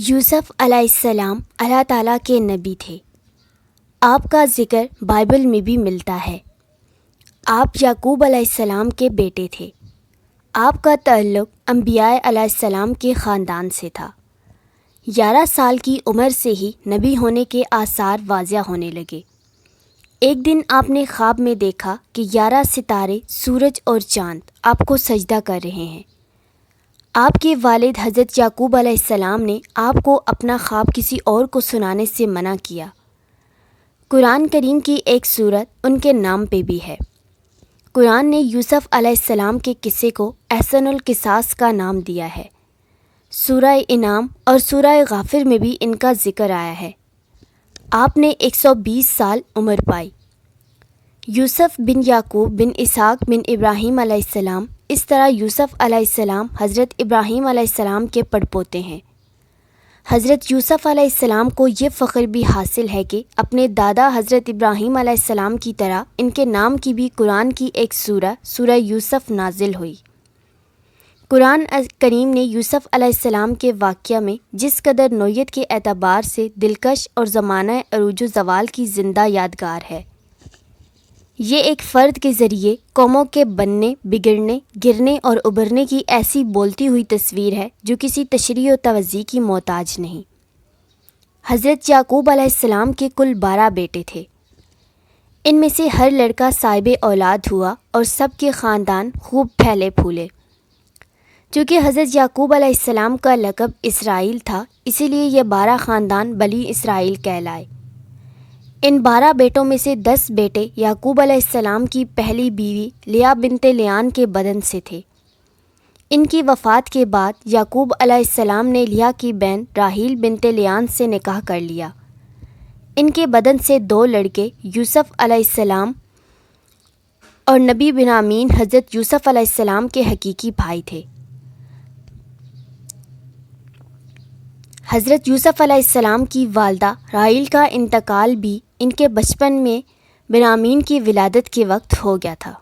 یوسف علیہ السلام اللہ تعالیٰ کے نبی تھے۔ آپ کا ذکر بائبل میں بھی ملتا ہے۔ آپ یعقوب علیہ السلام کے بیٹے تھے۔ آپ کا تعلق انبیاء علیہ السلام کے خاندان سے تھا۔ 11 سال کی عمر سے ہی نبی ہونے کے آثار واضح ہونے لگے۔ ایک دن آپ نے خواب میں دیکھا کہ 11 ستارے، سورج اور چاند آپ کو سجدہ کر رہے ہیں۔ آپ کے والد حضرت یعقوب علیہ السلام نے آپ کو اپنا خواب کسی اور کو سنانے سے منع کیا۔ قرآن کریم کی ایک سورت ان کے نام پہ بھی ہے۔ قرآن نے یوسف علیہ السلام کے قصے کو احسن القصاص کا نام دیا ہے۔ سورہ انعام اور سورہ غافر میں بھی ان کا ذکر آیا ہے۔ آپ نے 120 سال عمر پائی۔ یوسف بن یعقوب بن اسحاق بن ابراہیم علیہ السلام، اس طرح یوسف علیہ السلام حضرت ابراہیم علیہ السلام کے پڑپوتے ہیں۔ حضرت یوسف علیہ السلام کو یہ فخر بھی حاصل ہے کہ اپنے دادا حضرت ابراہیم علیہ السلام کی طرح ان کے نام کی بھی قرآن کی ایک سورہ یوسف نازل ہوئی۔ قرآن کریم نے یوسف علیہ السلام کے واقعہ میں جس قدر نوعیت کے اعتبار سے دلکش اور زمانہ عروج و زوال کی زندہ یادگار ہے، یہ ایک فرد کے ذریعے قوموں کے بننے، بگڑنے، گرنے اور ابھرنے کی ایسی بولتی ہوئی تصویر ہے جو کسی تشریح و توضیح کی محتاج نہیں۔ حضرت یعقوب علیہ السلام کے کل 12 بیٹے تھے۔ ان میں سے ہر لڑکا صاحب اولاد ہوا اور سب کے خاندان خوب پھیلے پھولے۔ چونکہ حضرت یعقوب علیہ السلام کا لقب اسرائیل تھا، اسی لیے یہ 12 خاندان بنی اسرائیل کہلائے۔ ان 12 بیٹوں میں سے 10 بیٹے یعقوب علیہ السلام کی پہلی بیوی لیا بنت لیان کے بدن سے تھے۔ ان کی وفات کے بعد یعقوب علیہ السلام نے لیا کی بہن راحیل بنت لیان سے نکاح کر لیا۔ ان کے بدن سے 2 لڑکے یوسف علیہ السلام اور نبی بنیامین حضرت یوسف علیہ السلام کے حقیقی بھائی تھے۔ حضرت یوسف علیہ السلام کی والدہ راحیل کا انتقال بھی ان کے بچپن میں بنیامین کی ولادت کے وقت ہو گیا تھا۔